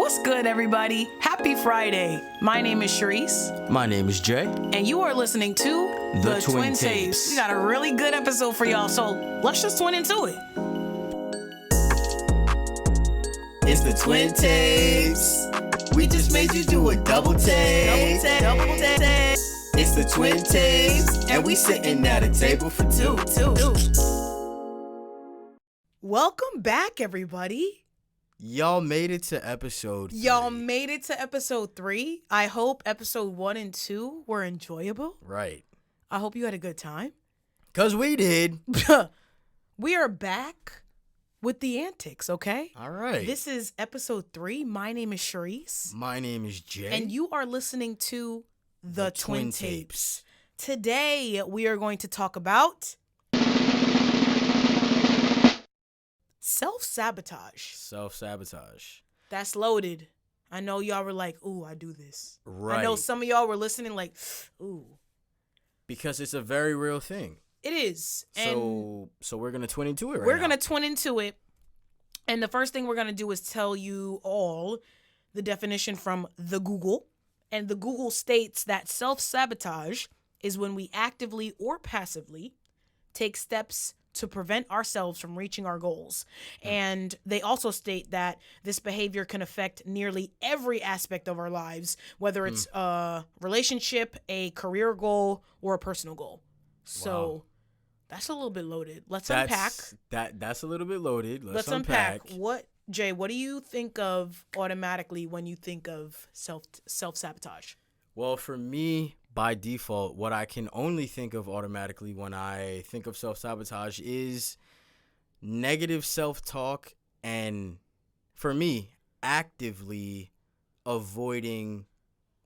What's good, everybody? Happy Friday. My name is Sharice. My name is Jay. And you are listening to The Twin Tapes. We got a really good episode for y'all, so let's just twin into it. It's the Twin Tapes. We just made you do a double take. Double take. It's the Twin Tapes, and we sitting at a table for two. Welcome back, everybody. Y'all made it to episode 3. Y'all made it to episode 3. I hope episode 1 and 2 were enjoyable. Right. I hope you had a good time. Because we did. We are back with the antics, okay? All right. This is episode 3. My name is Sharice. My name is Jay. And you are listening to The Twin Tapes. Today, we are going to talk about self-sabotage. Self-sabotage. That's loaded. I know y'all were like, ooh, I do this. Right. I know some of y'all were listening like, ooh. Because it's a very real thing. It is. So we're going to twin into it We're going to twin into it. And the first thing we're going to do is tell you all the definition from the Google. And the Google states that self-sabotage is when we actively or passively take steps to prevent ourselves from reaching our goals. And they also state that this behavior can affect nearly every aspect of our lives, whether it's a relationship, a career goal, or a personal goal. So that's a little bit loaded. Let's unpack. That's a little bit loaded. Let's unpack. Jay, what do you think of automatically when you think of self-sabotage? Well, for me, by default, what I can only think of automatically when I think of self-sabotage is negative self-talk and, for me, actively avoiding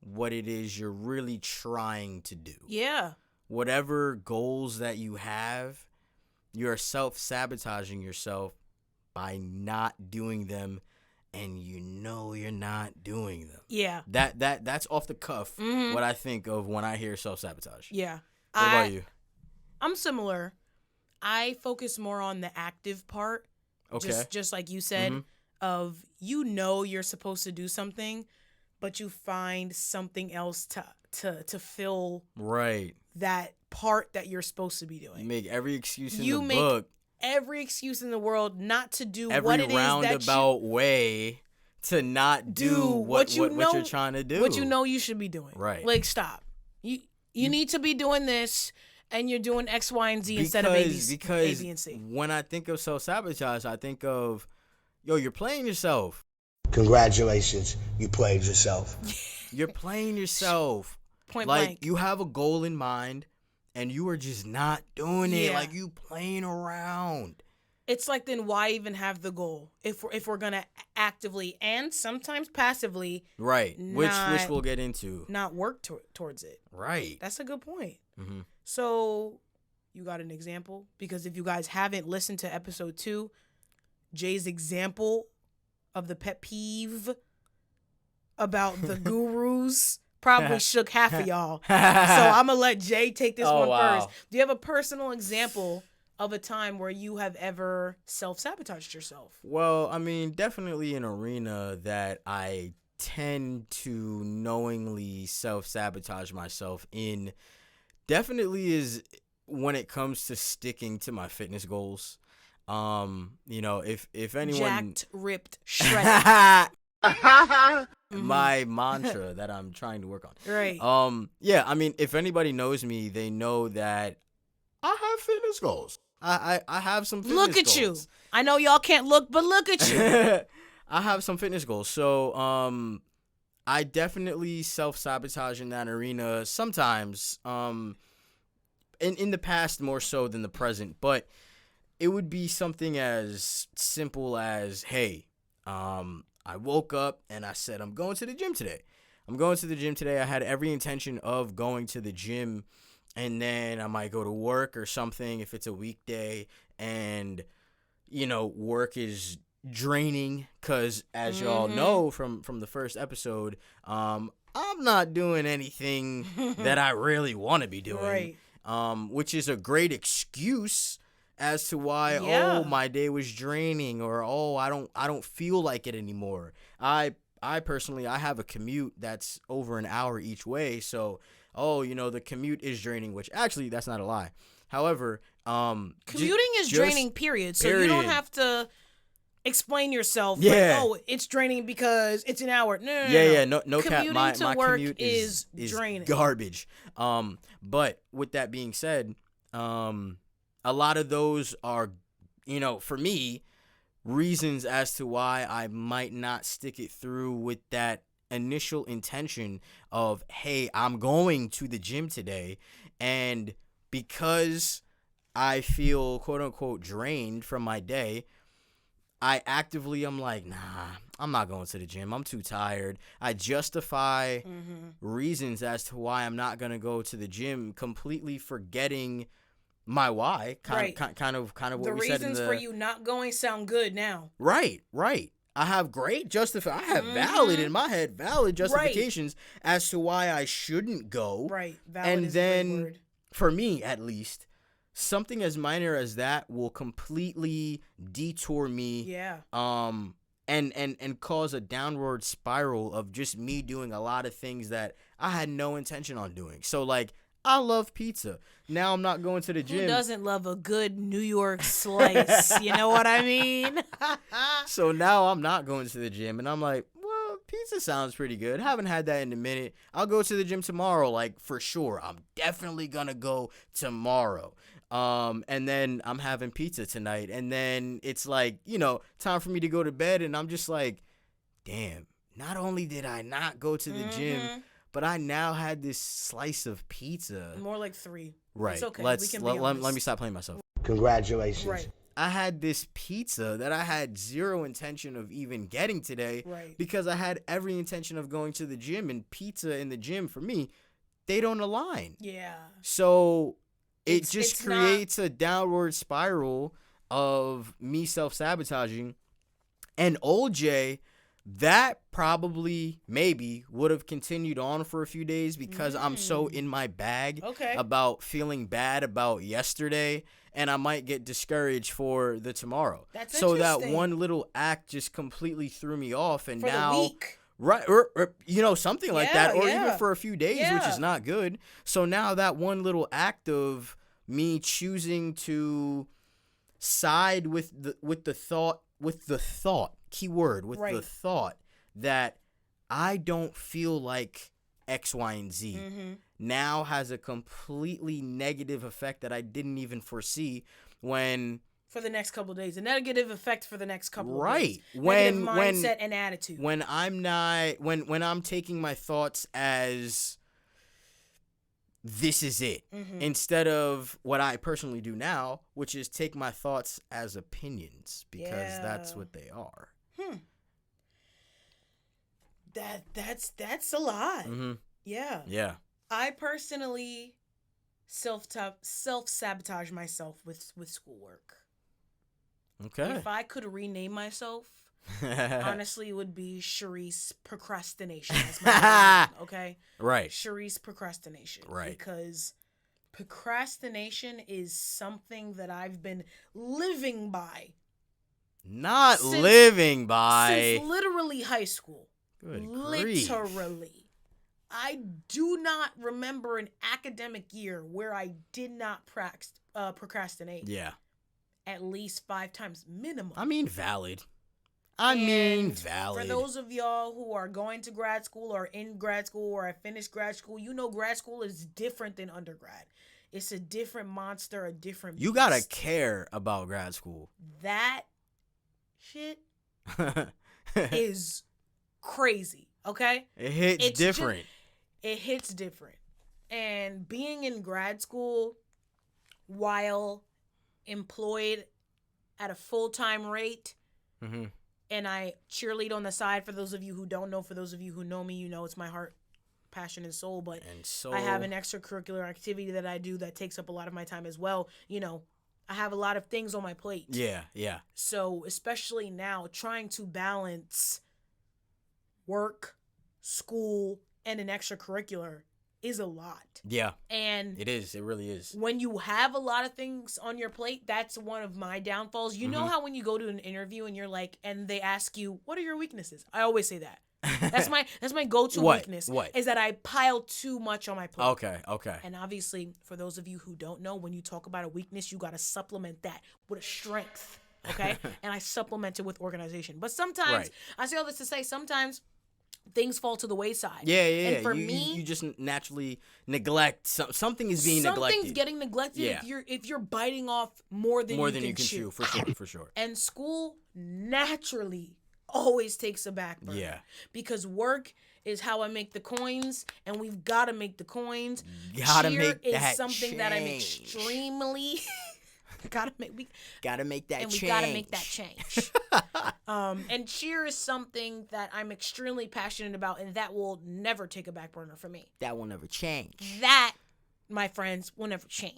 what it is you're really trying to do. Yeah. Whatever goals that you have, you're self-sabotaging yourself by not doing them, and you know you're not doing them. Yeah. That's off the cuff what I think of when I hear self-sabotage. Yeah. What about you? I'm similar. I focus more on the active part. Okay. Just like you said, of you're supposed to do something, but you find something else to fill that part that you're supposed to be doing. You make every excuse in the book. Every excuse in the world not to do every what it is that roundabout way to not do what you're trying to do. What you know you should be doing. Right. Like, stop. You need to be doing this, and you're doing X, Y, and Z instead of A, B, and C. When I think of self-sabotage, I think of, you're playing yourself. Congratulations, you played yourself. You're playing yourself. Point blank. Like, you have a goal in mind, and you are just not doing it. Yeah. Like, you playing around. It's like, then why even have the goal if we're gonna actively and sometimes passively, right? Which we'll get into, not work towards it. Right. That's a good point. Mm-hmm. So, you got an example? Because if you guys haven't listened to episode 2, Jay's example of the pet peeve about the gurus probably shook half of y'all. So I'm gonna let Jay take this one first. Do you have a personal example of a time where you have ever self-sabotaged yourself? Well, I mean, definitely an arena that I tend to knowingly self-sabotage myself in definitely is when it comes to sticking to my fitness goals. If anyone jacked, ripped, shredded. My mantra that I'm trying to work on. Right. Yeah, I mean, if anybody knows me, they know that I have fitness goals. I have some fitness goals. Look at you. I know y'all can't look, but look at you. I have some fitness goals. So, I definitely self-sabotage in that arena sometimes. In the past more so than the present, but it would be something as simple as, hey, I woke up and I said, I'm going to the gym today. I had every intention of going to the gym, and then I might go to work or something if it's a weekday, and, work is draining because, as y'all know from the first episode, I'm not doing anything that I really want to be doing, which is a great excuse as to why, my day was draining, or, I don't feel like it anymore. I I personally, I have a commute that's over an hour each way. So, the commute is draining, which actually that's not a lie. However, commuting is draining, period. So you don't have to explain yourself. Yeah. Like, it's draining because it's an hour. No. No cap. My work commute is draining. Garbage. But with that being said, a lot of those are, for me, reasons as to why I might not stick it through with that initial intention of, hey, I'm going to the gym today, and because I feel quote unquote drained from my day, I'm like, nah, I'm not going to the gym. I'm too tired. I justify reasons as to why I'm not going to go to the gym, completely forgetting my why. Kind of what the we said in reasons for you not going sound good now. Right. I have I have valid in my head, valid justifications as to why I shouldn't go. Right. Valid and is then, a great word. For me at least, something as minor as that will completely detour me. Yeah. And cause a downward spiral of just me doing a lot of things that I had no intention on doing. So, like, I love pizza. Now I'm not going to the gym. Who doesn't love a good New York slice? You know what I mean? So now I'm not going to the gym, and I'm like, well, pizza sounds pretty good. Haven't had that in a minute. I'll go to the gym tomorrow, like, for sure. I'm definitely gonna go tomorrow. And then I'm having pizza tonight, and then it's like, time for me to go to bed, and I'm just like, damn, not only did I not go to the gym, but I now had this slice of pizza. More like 3. Right. It's okay. Let me stop playing myself. Congratulations. Right. I had this pizza that I had zero intention of even getting today, because I had every intention of going to the gym, and pizza and the gym, for me, they don't align. Yeah. So it just creates a downward spiral of me self-sabotaging. And old Jay, that probably maybe would have continued on for a few days, because I'm so in my bag about feeling bad about yesterday, and I might get discouraged for the tomorrow. That's so interesting. That one little act just completely threw me off, and for now the week. Right, or something like that, or even for a few days, which Yeah. is not good. So now that one little act of me choosing to side with the thought that I don't feel like X, Y, and Z now has a completely negative effect that I didn't even foresee when. For the next couple of days. A negative effect for the next couple of days. Right. Negative mindset and attitude. When I'm taking my thoughts as this is it, instead of what I personally do now, which is take my thoughts as opinions, because that's what they are. That's a lot. Yeah. Yeah. I personally self-sabotage myself with schoolwork. Okay. If I could rename myself, honestly, it would be Sharice Procrastination. That's my name, okay? Right. Sharice Procrastination. Right. Because procrastination is something that I've been living by. Since literally high school. Good Literally. grief. I do not remember an academic year where I did not procrastinate. Yeah. At least 5 times minimum. I mean, valid. For those of y'all who are going to grad school or in grad school or have finished grad school, grad school is different than undergrad. It's a different monster, a different beast. You gotta care about grad school. That shit is crazy, okay? It hits different. It hits different. And being in grad school while employed at a full-time rate, and I cheerlead on the side. For those of you who don't know, for those of you who know me, it's my heart, passion, and soul. But I have an extracurricular activity that I do that takes up a lot of my time as well. I have a lot of things on my plate. Yeah. So especially now, trying to balance work, school, and an extracurricular is a lot. Yeah. And it is. It really is. When you have a lot of things on your plate, that's one of my downfalls. You know how when you go to an interview and you're like, and they ask you, what are your weaknesses? I always say that. That's my go-to weakness. What? Is that I pile too much on my plate. Okay. And obviously, for those of you who don't know, when you talk about a weakness, you got to supplement that with a strength. Okay? And I supplement it with organization. But sometimes, I say all this to say, sometimes things fall to the wayside. Yeah. And for me, you just naturally neglect something is being neglected. Something's getting neglected if you're biting off more than you can chew. For sure. And school naturally always takes a back burner. Yeah. Because work is how I make the coins, and we've got to make the coins. Gotta Cheer make is that something that I'm change. extremely gotta make that and change. we gotta make that change. And cheer is something that I'm extremely passionate about, and that will never take a back burner for me. That will never change. That, my friends, will never change.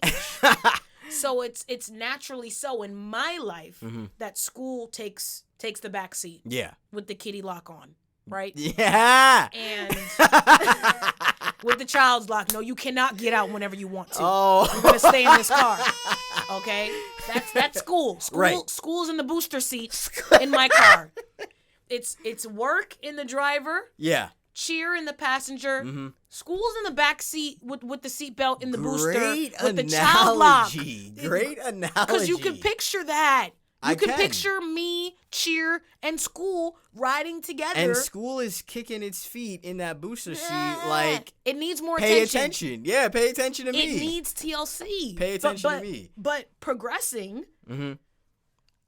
So it's naturally so in my life that school takes the back seat. Yeah. With the kitty lock on, right? Yeah. And with the child's lock, no, you cannot get out whenever you want to. Oh. You're gonna stay in this car. Okay? That's school. Right. School's in the booster seat in my car. It's work in the driver. Yeah. Cheer in the passenger. School's in the back seat with the seatbelt in the booster with the analogy. child lock. Great analogy. Because you can picture that. You I can can. picture me, cheer, and school riding together. And school is kicking its feet in that booster seat like, it needs more pay attention. attention. Yeah, pay attention to me. It needs TLC. Pay attention to me. But progressing,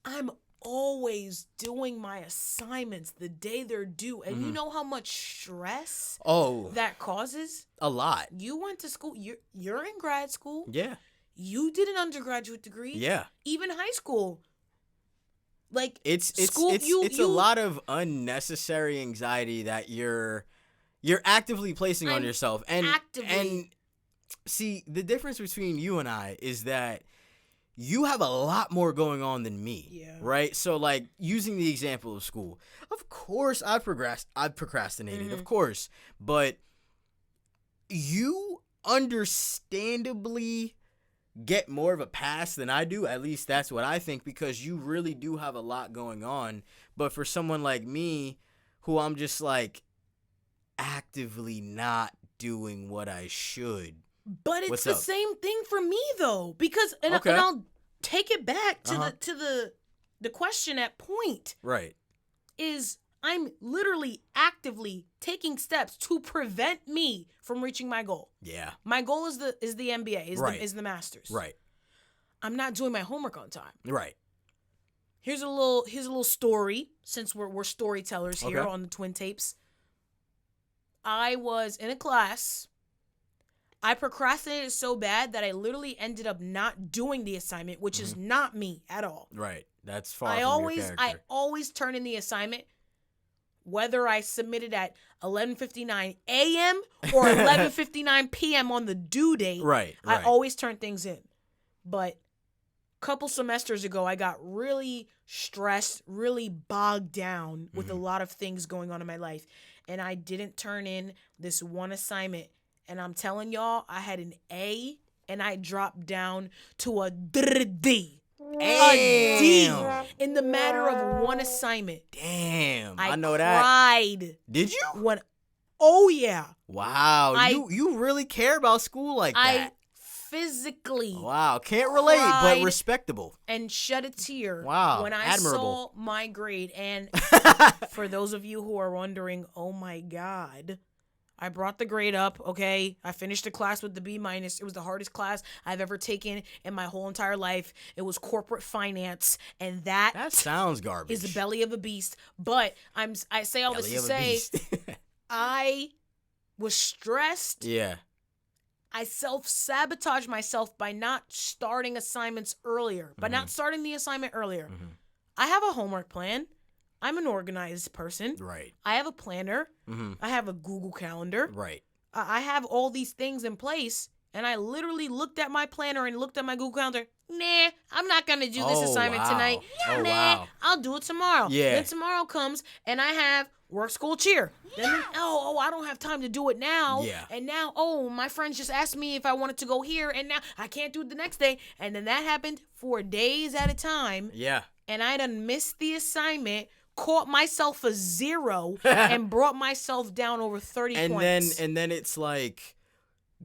I'm always doing my assignments the day they're due. And you know how much stress that causes? A lot. You went to school. You're in grad school. Yeah. You did an undergraduate degree. Yeah. Even high school. Like It's school, a lot of unnecessary anxiety that you're actively placing on yourself. And see, the difference between you and I is that you have a lot more going on than me. Yeah. Right? So like using the example of school. Of course I've procrastinated, of course. But you understandably get more of a pass than I do. At least that's what I think, because you really do have a lot going on. But for someone like me, who I'm just like actively not doing what I should. But it's the same thing for me though, because and I'll take it back to the question at point. Right. Is I'm literally actively taking steps to prevent me from reaching my goal. Yeah. My goal is the MBA, is the master's. Right. I'm not doing my homework on time. Right. Here's a little story, since we're storytellers here on the Twin Tapes. I was in a class. I procrastinated so bad that I literally ended up not doing the assignment, which is not me at all. Right. That's far from your character. I always turn in the assignment, whether I submit it at 11:59 a.m. or 11:59 p.m. on the due date. Right. I always turn things in. But a couple semesters ago, I got really stressed, really bogged down with a lot of things going on in my life. And I didn't turn in this one assignment. And I'm telling y'all, I had an A and I dropped down to a D. A D in the matter of one assignment. Damn, I know cried. that. Cried. Did you? Oh yeah. Wow, you really care about school like that. I physically. Wow, can't relate, but respectable. And shed a tear. Wow, when I admirable. saw my grade, and for those of you who are wondering, oh my God. I brought the grade up, okay? I finished the class with the B-. It was the hardest class I've ever taken in my whole entire life. It was corporate finance, and that sounds garbage. Is the belly of a beast. But I say all this to say, I was stressed. Yeah. I self-sabotaged myself by not starting assignments earlier, by not starting the assignment earlier. I have a homework plan. I'm an organized person. Right. I have a planner. I have a Google Calendar. Right. I have all these things in place, and I literally looked at my planner and looked at my Google Calendar. Nah, I'm not going to do this assignment tonight. I'll do it tomorrow. Yeah. Then tomorrow comes, and I have work, school, cheer. Then, I don't have time to do it now. Yeah. And now, my friends just asked me if I wanted to go here, and now I can't do it the next day. And then that happened for days at a time. Yeah. And I done missed the assignment, caught myself a 0 and brought myself down over 30 points. And then it's like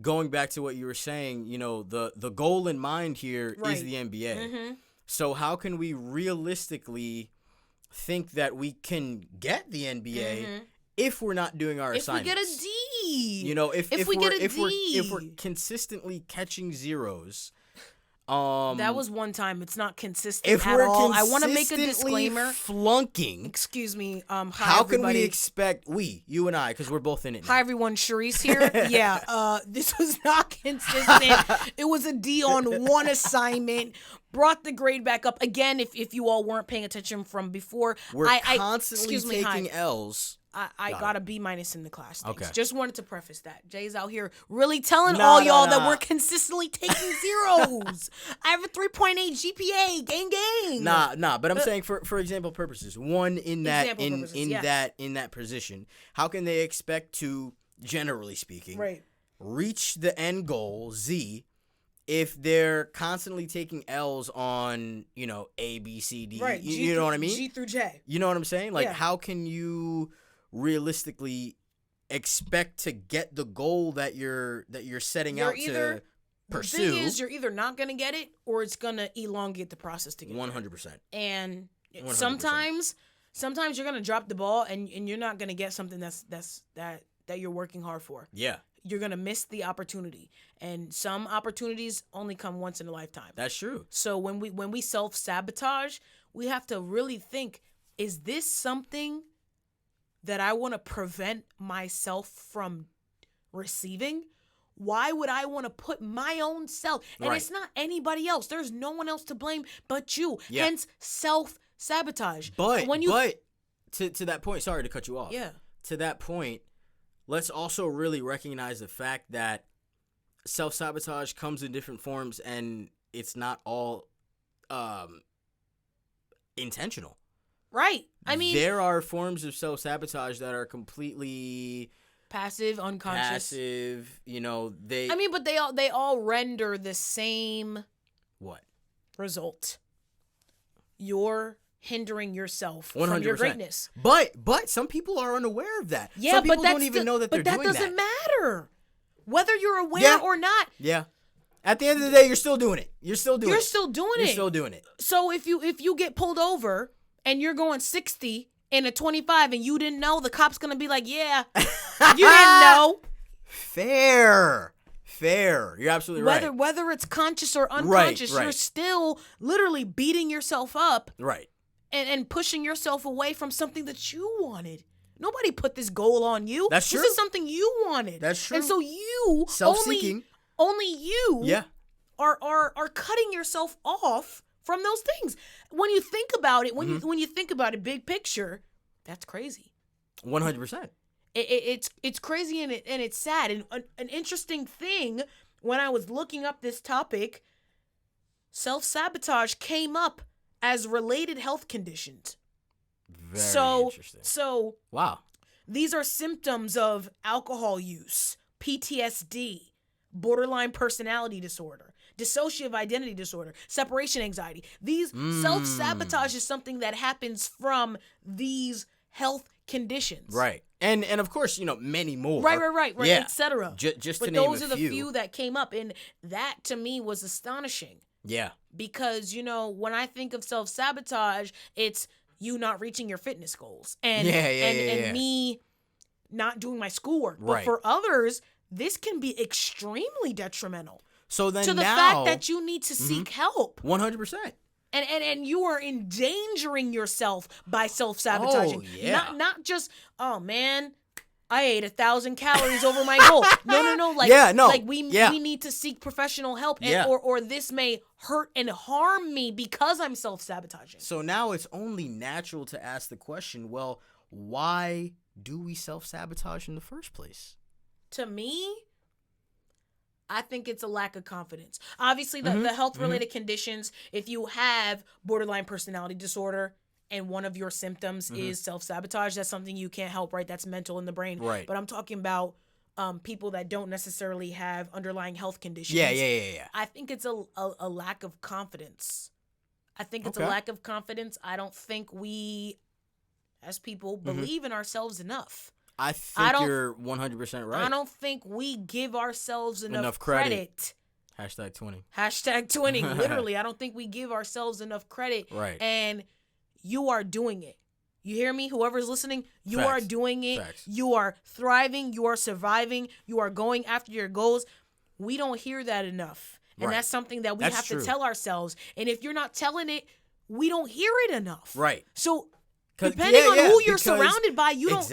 going back to what you were saying, the goal in mind here is the NBA. Mm-hmm. So how can we realistically think that we can get the NBA if we're not doing our assignments? If we get a D. If we're consistently catching zeros. That was one time. It's not consistent at all. I want to make a disclaimer. Flunking. Excuse me. How can we expect you and I, because we're both in it now. Hi everyone, Sharice here. Yeah, this was not consistent. It was a D on one assignment. Brought the grade back up again. If you all weren't paying attention from before, we're constantly taking L's. I got a B- in the class. Thanks. Okay. Just wanted to preface that. Jay's out here really telling all y'all that we're consistently taking zeros. I have a 3.8 GPA. Gang. Nah. But I'm saying for example purposes, one in that that position, how can they expect to, generally speaking, reach the end goal Z if they're constantly taking L's on A, B, C, D? Right. You know what I mean? G through J. You know what I'm saying? Like, how can you realistically expect to get the goal that you're setting out to pursue? The thing is, you're either not gonna get it or it's gonna elongate the process to get 100%. And 100%. sometimes you're gonna drop the ball and you're not gonna get something that you're working hard for. Yeah. You're gonna miss the opportunity, and some opportunities only come once in a lifetime. That's true. So when we self-sabotage, we have to really think: is this something that I want to prevent myself from receiving? Why would I want to put my own self? And it's not anybody else. There's no one else to blame but you. Yeah. Hence self-sabotage. But to that point, sorry to cut you off. Yeah. To that point, let's also really recognize the fact that self-sabotage comes in different forms and it's not all intentional. Right. I mean, there are forms of self-sabotage that are completely passive, unconscious. But they all render the same result. You're hindering yourself 100%. from your greatness. But some people are unaware of that. Yeah, some people don't even know that they're doing that. But that doesn't matter. Whether you're aware or not. Yeah. At the end of the day, you're still doing it. You're still doing it. So if you get pulled over and you're going 60 in a 25 and you didn't know, the cop's going to be like, yeah, you didn't know. Fair. You're absolutely right. Whether it's conscious or unconscious, you're still literally beating yourself up. Right. And pushing yourself away from something that you wanted. Nobody put this goal on you. That's true. This is something you wanted. That's true. And so you, self-seeking, only you are cutting yourself off from those things. When you think about it, when you think about it, big picture, that's crazy. 100%. It's crazy and it's sad. And an interesting thing, when I was looking up this topic, self-sabotage came up as related health conditions. Very interesting. So wow. These are symptoms of alcohol use, PTSD, borderline personality disorder, dissociative identity disorder, separation anxiety. These self-sabotage is something that happens from these health conditions. Right. And of course, many more. Right, yeah. etc. Just but to name a few. Those are the few that came up, and that to me was astonishing. Yeah. Because, when I think of self-sabotage, it's you not reaching your fitness goals and me not doing my schoolwork. But for others, this can be extremely detrimental. So then to the fact that you need to seek help. 100%. And you are endangering yourself by self-sabotaging. Oh, yeah. Not just, oh man, I ate 1,000 calories over my goal. No. We need to seek professional help, or this may hurt and harm me because I'm self-sabotaging. So now it's only natural to ask the question, well, why do we self-sabotage in the first place? To me, I think it's a lack of confidence. Obviously, the health-related conditions, if you have borderline personality disorder, and one of your symptoms is self-sabotage, that's something you can't help, right? That's mental in the brain. Right. But I'm talking about people that don't necessarily have underlying health conditions. Yeah. I think it's a lack of confidence. I think it's a lack of confidence. I don't think we as people, believe in ourselves enough. I think you're 100% right. I don't think we give ourselves enough credit. #20. #20. Literally, I don't think we give ourselves enough credit. Right. And you are doing it. You hear me? Whoever's listening, you are doing it. Facts. You are thriving. You are surviving. You are going after your goals. We don't hear that enough. And that's something that we have to tell ourselves. And if you're not telling it, we don't hear it enough. Right. So depending on who you're surrounded by, you don't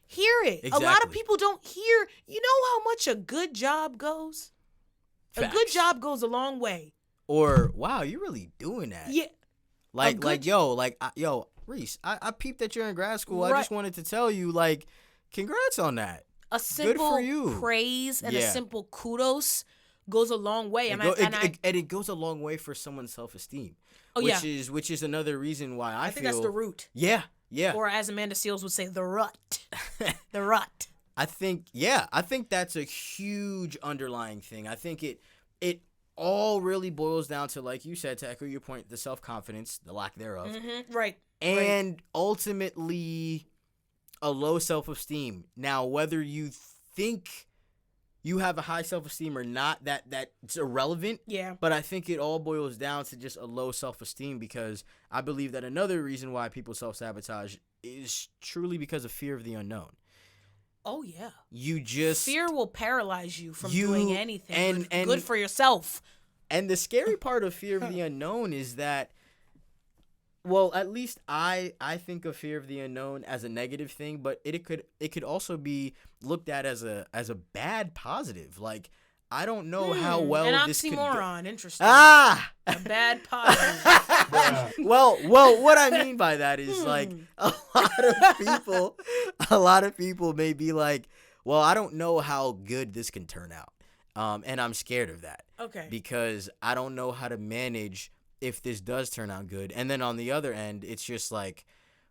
hear it. Exactly. A lot of people don't hear. You know how much a good job goes? Facts. A good job goes a long way. Or, wow, you're really doing that. Yeah. Yo, Reese, I peeped that you're in grad school. Right. I just wanted to tell you, like, congrats on that. A simple Good for you. praise and a simple kudos goes a long way. And it goes a long way for someone's self-esteem. Oh, Which is another reason why I think that's the root. Yeah. Or as Amanda Seales would say, the rut. The rut. I think that's a huge underlying thing. I think it all really boils down to, like you said, to echo your point, the self-confidence, the lack thereof. Mm-hmm. Right. And ultimately a low self-esteem. Now, whether you think you have a high self-esteem or not, that's irrelevant. Yeah. But I think it all boils down to just a low self-esteem, because I believe that another reason why people self-sabotage is truly because of fear of the unknown. Oh, yeah. Fear will paralyze you from doing anything. And good for yourself. And the scary part of fear of the unknown is that, well, at least I think of fear of the unknown as a negative thing, but it could also be looked at as a bad positive. Like, I don't know how well this could go. An oxymoron, interesting. A bad positive. well, what I mean by that is like a lot of people may be like, well, I don't know how good this can turn out. And I'm scared of that. Okay. Because I don't know how to manage if this does turn out good. And then on the other end, it's just like,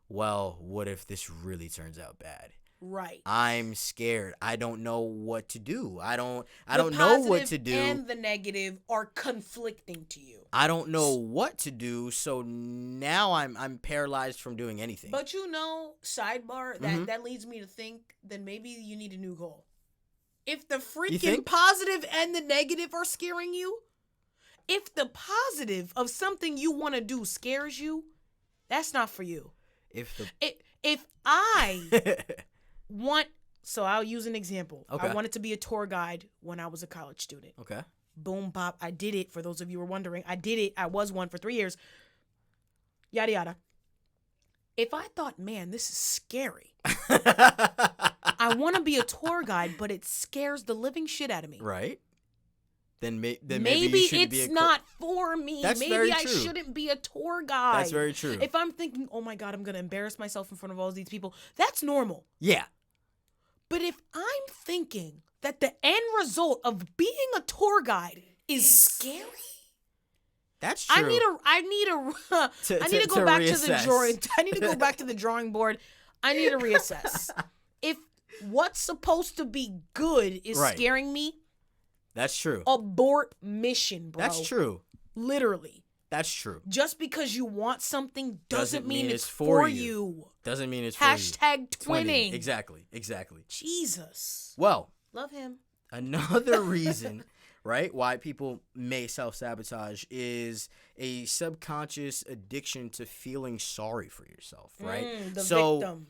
well, what if this really turns out bad? Right. I'm scared. I don't know what to do. I don't know what to do. And the negative are conflicting to you. I don't know what to do, so now I'm paralyzed from doing anything. But sidebar, that leads me to think that maybe you need a new goal. If the freaking positive and the negative are scaring you, if the positive of something you want to do scares you, that's not for you. If I so I'll use an example. Okay. I wanted to be a tour guide when I was a college student. Okay. Boom, bop. I did it. For those of you who are wondering, I did it. I was one for 3 years. Yada, yada. If I thought, man, this is scary. I want to be a tour guide, but it scares the living shit out of me. Right. Then maybe it's not for me. That's maybe very I true. shouldn't be a tour guide. That's very true. If I'm thinking, oh my God, I'm going to embarrass myself in front of all these people, that's normal. Yeah. But if I'm thinking that the end result of being a tour guide is scary, that's true. I need to go back to the drawing. I need to go back to the drawing board. I need to reassess. If what's supposed to be good is scaring me, that's true. Abort mission, bro. That's true. Literally. That's true. Just because you want something doesn't mean it's for you. Doesn't mean it's for you. #twinning. Exactly. Jesus. Well. Love him. Another reason, right, why people may self-sabotage is a subconscious addiction to feeling sorry for yourself, right? Victim.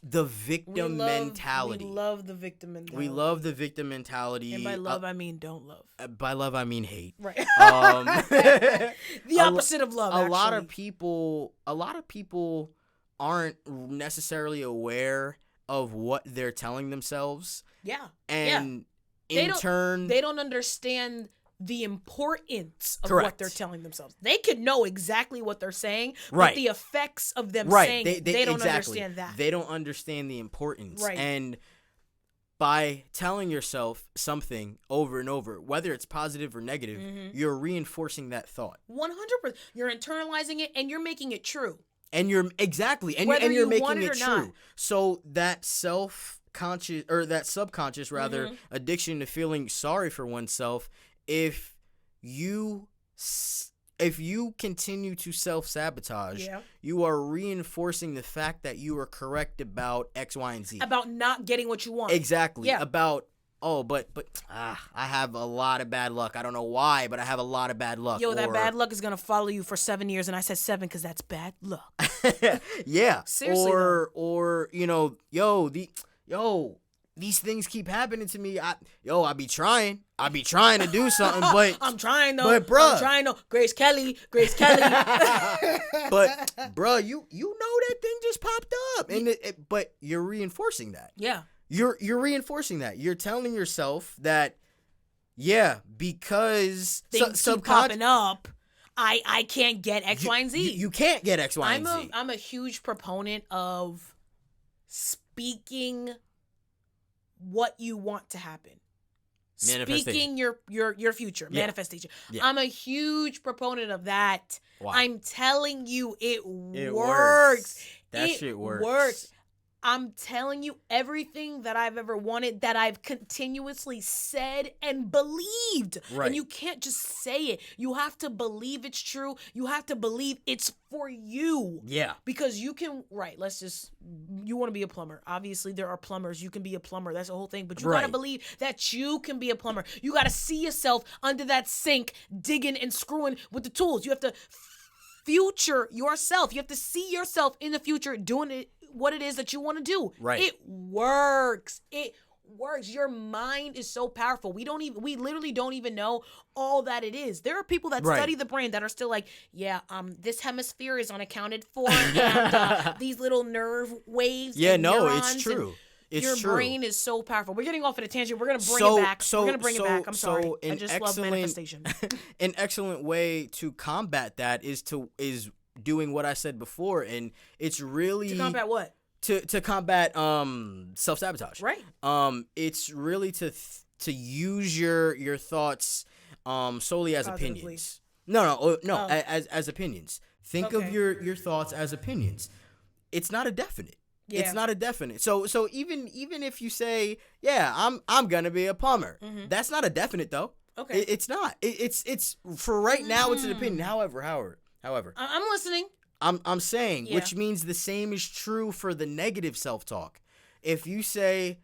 The victim mentality. We love the victim mentality. We love the victim mentality. And by love, I mean don't love. By love, I mean hate. Right. The opposite of love, A lot of people aren't necessarily aware of what they're telling themselves. Yeah. And in turn, they don't understand the importance of Correct. What they're telling themselves. They could know exactly what they're saying, right. but the effects of them right. saying they don't understand that. They don't understand the importance. Right. And by telling yourself something over and over, whether it's positive or negative, you're reinforcing that thought. 100%. You're internalizing it and you're making it true. And you're making it true. Not. So that self-conscious or that subconscious rather addiction to feeling sorry for oneself, if you if you continue to self-sabotage, Yeah. you are reinforcing the fact that you are correct about X, Y, and Z. About not getting what you want. Exactly. Yeah. About, but I have a lot of bad luck. I don't know why, but I have a lot of bad luck. Yo, that Or- bad luck is gonna follow you for 7 years, and I said 7 because that's bad luck. Yeah. Seriously, Or these things keep happening to me. I be trying to do something, but I'm trying though. But bruh. I'm trying though. Grace Kelly. but bruh, you know that thing just popped up, and but you're reinforcing that. Yeah. You're reinforcing that. You're telling yourself that, yeah, because Things keep popping up. I can't get X, Y, and Z. You can't get X, Y, and Z. I'm a huge proponent of speaking what you want to happen. Speaking your future, Yeah. manifestation. Yeah. I'm a huge proponent of that. Why? I'm telling you, it It works. That It shit works. I'm telling you, everything that I've ever wanted, that I've continuously said and believed. Right. And you can't just say it. You have to believe it's true. You have to believe it's for you. Yeah. Because you can, you want to be a plumber. Obviously, there are plumbers. You can be a plumber. That's the whole thing. But you got to Right. believe that you can be a plumber. You got to see yourself under that sink, digging and screwing with the tools. You have to future yourself. You have to see yourself in the future doing it, what it is that you want to do. Right. It works. It works. Your mind is so powerful. We literally don't even know all that it is. There are people that Right. study the brain that are still like, this hemisphere is unaccounted for, and these little nerve waves. Yeah, and no, neurons, it's true. and It's your true. brain is so powerful. We're getting off at a tangent. We're gonna bring it back. We're gonna bring it back. I'm sorry. I just love manifestation. An excellent way to combat that is doing what I said before, and it's really To combat what? to combat self-sabotage. Right. It's really to use your thoughts solely as Positively. opinions. No, as opinions. Think of Okay. your thoughts as opinions. It's not a definite. Yeah. It's not a definite. So even if you say, yeah, I'm gonna be a plumber, that's not a definite though. Okay. It's not. It's for right now. It's an opinion. However, I'm listening. I'm saying, Yeah. which means the same is true for the negative self-talk. If you say,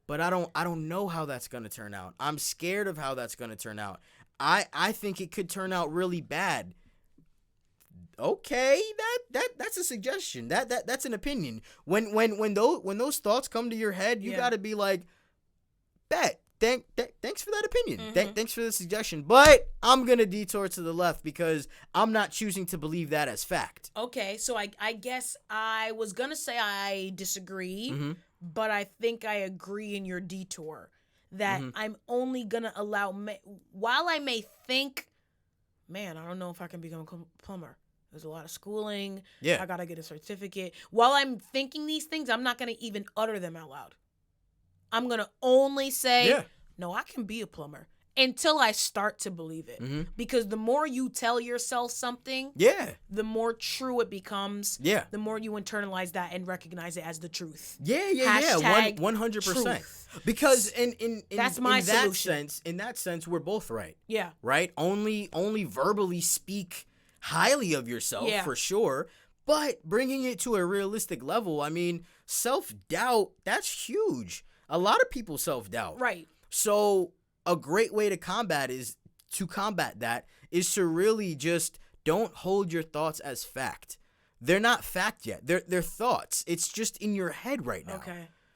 but I don't know how that's gonna turn out. I'm scared of how that's gonna turn out. I think it could turn out really bad. Okay, that's a suggestion. That's an opinion. When those thoughts come to your head, you Yeah. gotta be like, bet. Thanks for that opinion. Mhm. Thanks for the suggestion. But I'm gonna detour to the left because I'm not choosing to believe that as fact. Okay, so I guess I was gonna say I disagree, Mm-hmm. but I think I agree in your detour that Mm-hmm. I'm only gonna allow while I may think, man, I don't know if I can become a plumber. There's a lot of schooling. Yeah. I gotta get a certificate. While I'm thinking these things, I'm not gonna even utter them out loud. I'm gonna only say, Yeah. no, I can be a plumber until I start to believe it. Mm-hmm. Because the more you tell yourself something, Yeah. the more true it becomes. Yeah. The more you internalize that and recognize it as the truth. Yeah. Hashtag 100%. truth. Because in That's my solution. in that sense, we're both right. Yeah. Right? Only verbally speak highly of yourself, Yeah. for sure, but bringing it to a realistic level, I mean, self-doubt, that's huge. A lot of people self-doubt. Right. So a great way to combat that is to really just don't hold your thoughts as fact. They're not fact yet. They're thoughts. It's just in your head right now.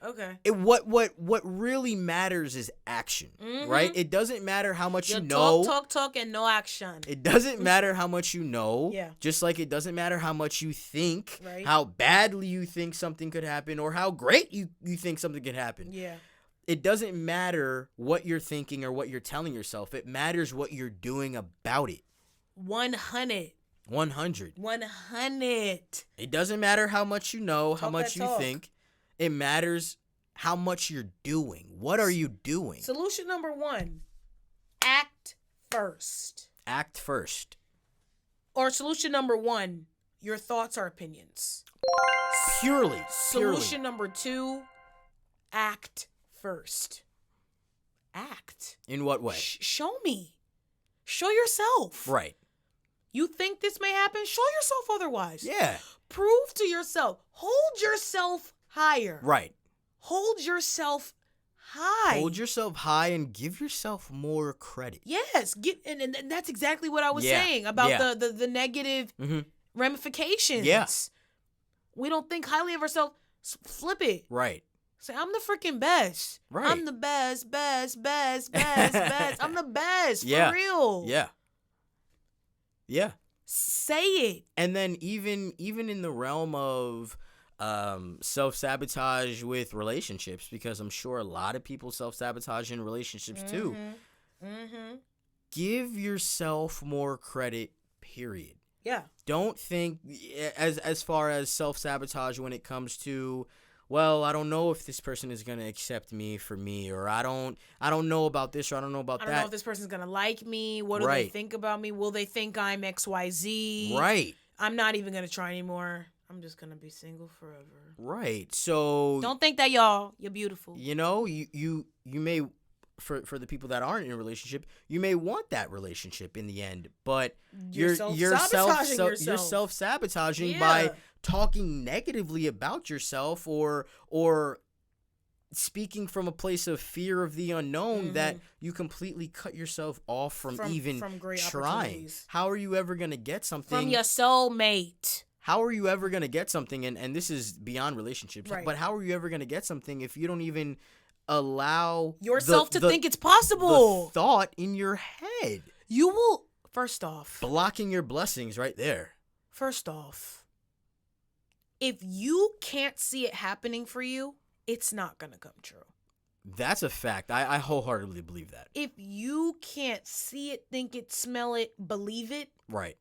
Okay. What really matters is action, right? It doesn't matter how much you know. Talk, and no action. It doesn't matter how much you know. Yeah. Just like it doesn't matter how much you think, Right. how badly you think something could happen, or how great you think something could happen. Yeah. It doesn't matter what you're thinking or what you're telling yourself. It matters what you're doing about it. 100. 100. 100. It doesn't matter how much you know, how Talk much that you talk. think. It matters how much you're doing. What are you doing? Solution number 1. Act first. Act first. Or solution number 1. Your thoughts are opinions. Purely. Solution number 2. Act first. Act. In what way? Show me. Show yourself. Right. You think this may happen? Show yourself otherwise. Yeah. Prove to yourself. Hold yourself higher. Right. Hold yourself high. Hold yourself high and give yourself more credit. Yes. And that's exactly what I was Yeah. saying about Yeah. the negative Mm-hmm. ramifications. Yeah. We don't think highly of ourselves. Flip it. Right. Say, I'm the freaking best. Right. I'm the best. I'm the best. Yeah. For real. Yeah. Yeah. Say it. And then even in the realm of self-sabotage with relationships, because I'm sure a lot of people self-sabotage in relationships too. Mm-hmm. Give yourself more credit, period. Yeah. Don't think as far as self-sabotage when it comes to, well, I don't know if this person is gonna accept me for me, or I don't know about this, or I don't know about I that. don't know if this person's gonna like me. What do they Right. think about me? Will they think I'm XYZ? Right. I'm not even gonna try anymore. I'm just gonna be single forever. Right. So Don't think that, y'all. You're beautiful. you know, you may, for the people that aren't in a relationship, you may want that relationship in the end, but You're self-sabotaging you're yourself. self-sabotaging Yeah. by talking negatively about yourself or speaking from a place of fear of the unknown that you completely cut yourself off from great trying. opportunities. How are you ever going to get something? From your soulmate. How are you ever going to get something, and this is beyond relationships, Right. but how are you ever going to get something if you don't even allow Yourself to think it's the possible. thought in your head? You will, first off, Blocking your blessings right there. if you can't see it happening for you, it's not going to come true. That's a fact. I wholeheartedly believe that. If you can't see it, think it, smell it, believe it, Right.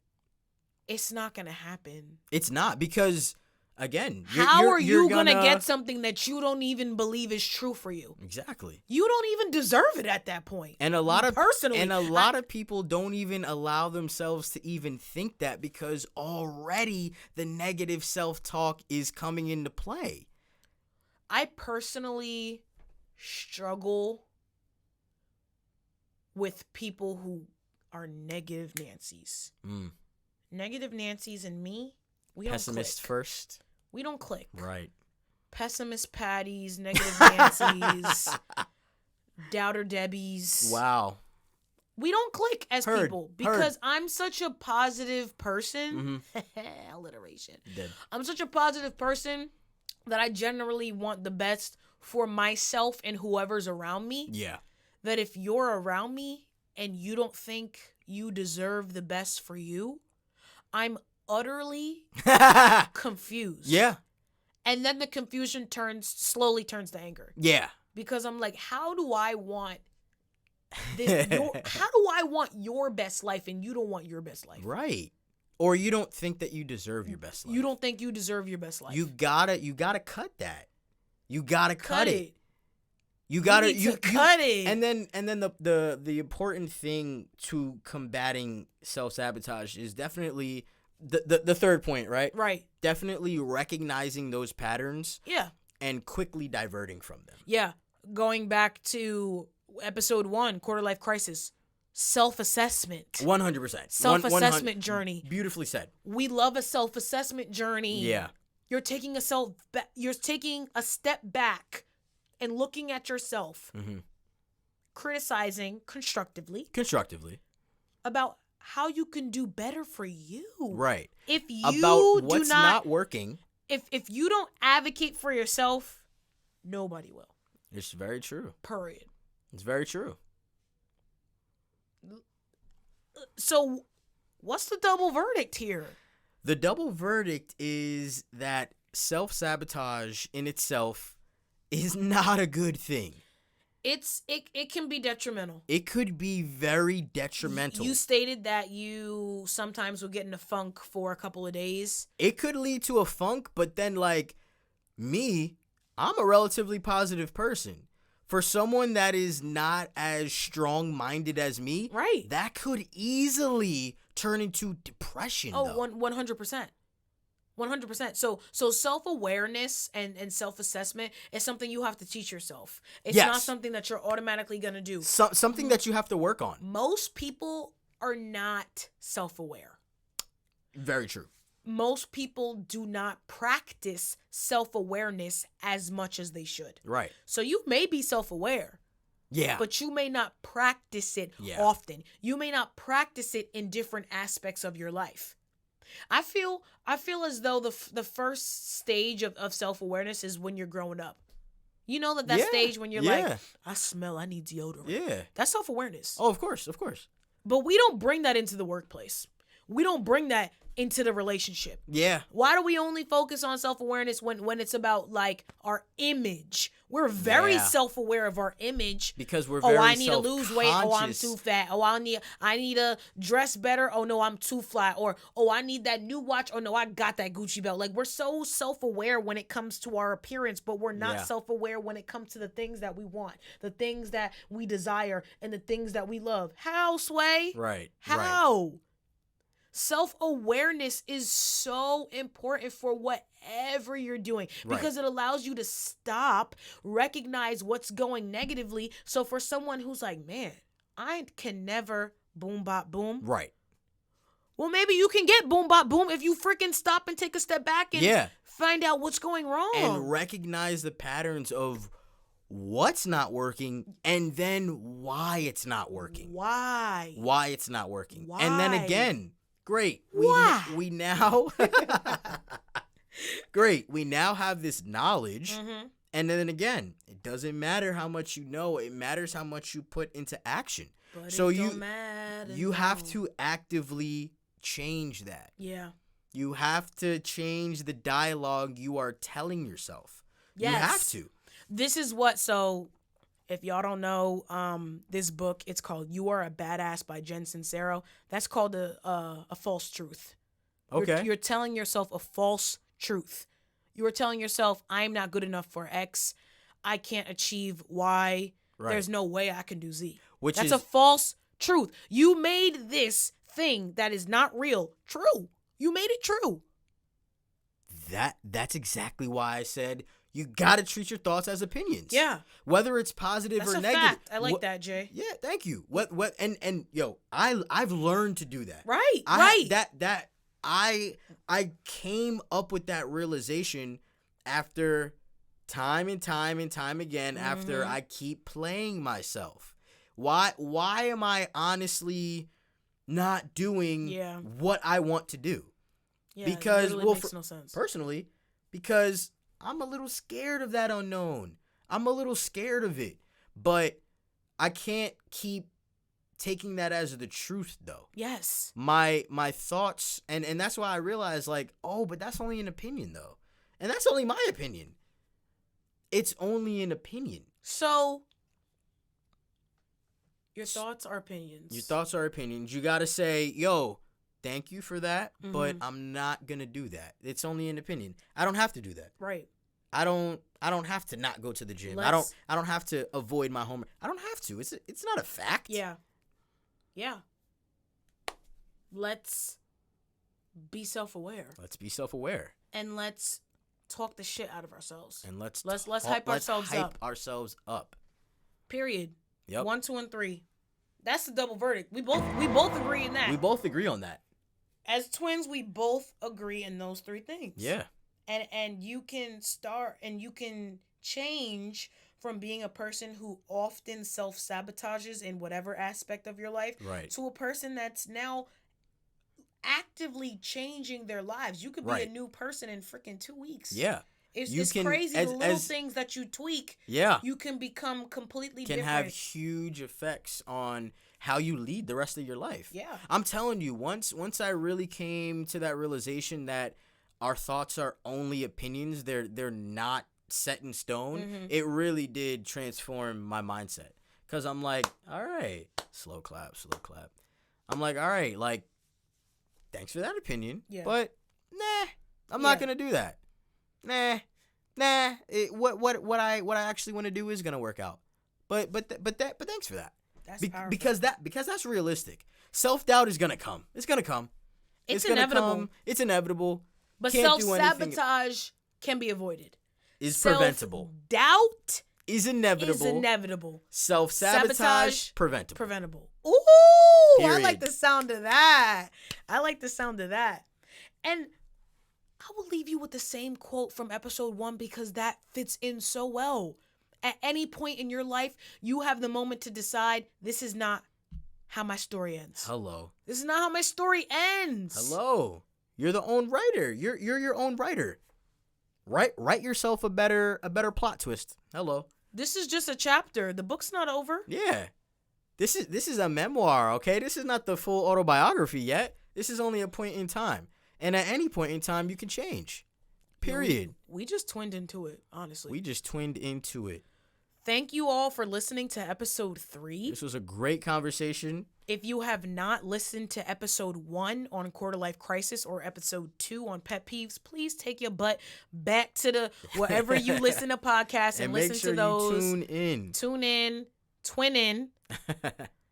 it's not going to happen. It's not, because, again, How are you going to get something that you don't even believe is true for you? Exactly. You don't even deserve it at that point. And a lot of Personally, of people don't even allow themselves to even think that, because already the negative self-talk is coming into play. I personally struggle with people who are negative Nancy's. Negative Nancy's and me, we Pessimist don't click. first. We don't click. Right. Pessimist Patties, negative Nancy's, doubter Debbies. Wow. We don't click as Heard. people because I'm such a positive person. Alliteration. Dead. I'm such a positive person that I generally want the best for myself and whoever's around me. Yeah. That if you're around me and you don't think you deserve the best for you, I'm utterly confused. Yeah. And then the confusion slowly turns to anger. Yeah. Because I'm like, how do I want this? How do I want your best life and you don't want your best life? Right. Or you don't think that you deserve your best life. You don't think you deserve your best life. You gotta cut that. You gotta cut it. You You gotta need to cut it. And then the important thing to combating self-sabotage is definitely the third point, right? Right. Definitely recognizing those patterns Yeah. and quickly diverting from them. Yeah. Going back to episode 1, quarter life crisis, self-assessment. 100%. Self-assessment journey. Beautifully said. We love a self-assessment journey. Yeah. You're taking a step back and looking at yourself, criticizing constructively about how you can do better for you. Right. If you About what's do not working. if you don't advocate for yourself, nobody will. It's very true. Period. It's very true. So, what's the double verdict here? The double verdict is that self-sabotage in itself is not a good thing. It can be detrimental. It could be very detrimental. You stated that you sometimes will get in a funk for a couple of days. It could lead to a funk, but then, like, me, I'm a relatively positive person. For someone that is not as strong-minded as me, Right. that could easily turn into depression, Oh, though. 100%. 100%. So self-awareness and self-assessment is something you have to teach yourself. It's Yes. not something that you're automatically going to do. Something that you have to work on. Most people are not self-aware. Very true. Most people do not practice self-awareness as much as they should. Right. So you may be self-aware, Yeah. but you may not practice it often. You may not practice it in different aspects of your life. I feel as though the first stage of self-awareness is when you're growing up. You know that stage when you're like, I need deodorant. Yeah. That's self-awareness. Oh, of course. Of course. But we don't bring that into the workplace. We don't bring that into the relationship. Yeah. Why do we only focus on self-awareness when it's about like our image? We're very self-aware of our image. Because we're very I need to lose weight. Oh, I'm self-conscious. too fat. Oh, I need to dress better. Oh no, I'm too flat. Or I need that new watch. Oh no, I got that Gucci belt. Like we're so self-aware when it comes to our appearance, but we're not self-aware when it comes to the things that we want, the things that we desire, and the things that we love. How, Sway? Right. How? Right. Self-awareness is so important for whatever you're doing because it allows you to stop, recognize what's going negatively. So for someone who's like, man, I can never boom bop boom. Right. Well, maybe you can get boom bop boom if you freaking stop and take a step back and find out what's going wrong. And recognize the patterns of what's not working and then why it's not working. Why it's not working. Why? And then again, great. We now great. We now have this knowledge. Mm-hmm. And then again, it doesn't matter how much you know, it matters how much you put into action. But so it don't matter, you have to actively change that. Yeah. You have to change the dialogue you are telling yourself. Yes. You have to. This is what, so if y'all don't know this book, it's called You Are a Badass by Jen Sincero. That's called a false truth. Okay. You're telling yourself a false truth. You are telling yourself, I'm not good enough for X. I can't achieve Y. Right. There's no way I can do Z. That's a false truth. You made this thing that is not real true. You made it true. That's exactly why I said you gotta treat your thoughts as opinions. Yeah. Whether it's positive That's or a negative. fact. I like that, Jay. Yeah, thank you. What and yo, I've learned to do that. Right. Right. I came up with that realization after time and time and time again after I keep playing myself. Why am I honestly not doing what I want to do? Yeah, Because it literally makes no sense. Personally, because I'm a little scared of that unknown. I'm a little scared of it. But I can't keep taking that as the truth though. Yes. My thoughts and that's why I realized like, oh, but that's only an opinion though. And that's only my opinion. It's only an opinion. So your thoughts are opinions. Your thoughts are opinions. You got to say, yo, thank you for that, but I'm not going to do that. It's only an opinion. I don't have to do that. Right. I don't have to not go to the gym. I don't have to avoid my homework. I don't have to. It's not a fact. Yeah. Yeah. Let's be self-aware. Let's be self-aware. And let's talk the shit out of ourselves. And let's hype ourselves up. Ourselves up. Period. Yep. 1, 2, and 3. That's the double verdict. We both agree in that. We both agree on that. As twins, we both agree in those 3 things. Yeah. And you can start and you can change from being a person who often self-sabotages in whatever aspect of your life to a person that's now actively changing their lives. You could be a new person in freaking 2 weeks. Yeah. It's crazy. The little things that you tweak, you can become completely different. Can have huge effects on how you lead the rest of your life. Yeah. I'm telling you, once I really came to that realization that our thoughts are only opinions, they're not set in stone, it really did transform my mindset. Because I'm like, all right, slow clap. I'm like, all right, like, thanks for that opinion, but nah, I'm not going to do that. Nah. What I actually want to do is gonna work out. But thanks for that. That's powerful. Because that's realistic. Self-doubt is gonna come. It's gonna come. It's inevitable. It's inevitable. But Can't self-sabotage can be avoided. Is preventable. Self-doubt is inevitable. Self-sabotage preventable. Ooh, Period. I like the sound of that. And I will leave you with the same quote from episode 1 because that fits in so well. At any point in your life, you have the moment to decide, this is not how my story ends. Hello. This is not how my story ends. Hello. You're the own writer. You're your own writer. Write yourself a better plot twist. Hello. This is just a chapter. The book's not over. Yeah. This is a memoir, okay? This is not the full autobiography yet. This is only a point in time. And at any point in time, you can change. Period. We just twinned into it, honestly. We just twinned into it. Thank you all for listening to episode 3. This was a great conversation. If you have not listened to episode 1 on quarter life crisis or episode 2 on pet peeves, please take your butt back to the wherever you listen to podcasts and listen make sure to those. You tune in. Twin in.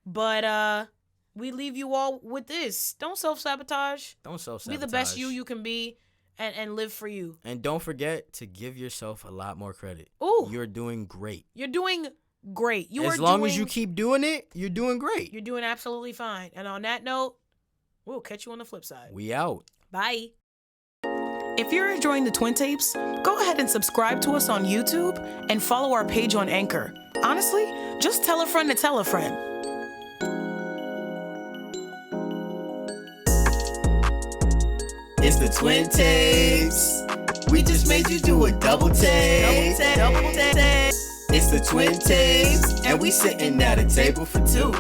But we leave you all with this. Don't self-sabotage. Don't self-sabotage. Be the best you can be and live for you. And don't forget to give yourself a lot more credit. Ooh. You're doing great. You're doing great. As long as you keep doing it, you're doing great. You're doing absolutely fine. And on that note, we'll catch you on the flip side. We out. Bye. If you're enjoying the Twin Tapes, go ahead and subscribe to us on YouTube and follow our page on Anchor. Honestly, just tell a friend to tell a friend. It's the Twin Tapes. We just made you do a double take. Double take. It's the Twin Tapes, and we sitting at a table for two.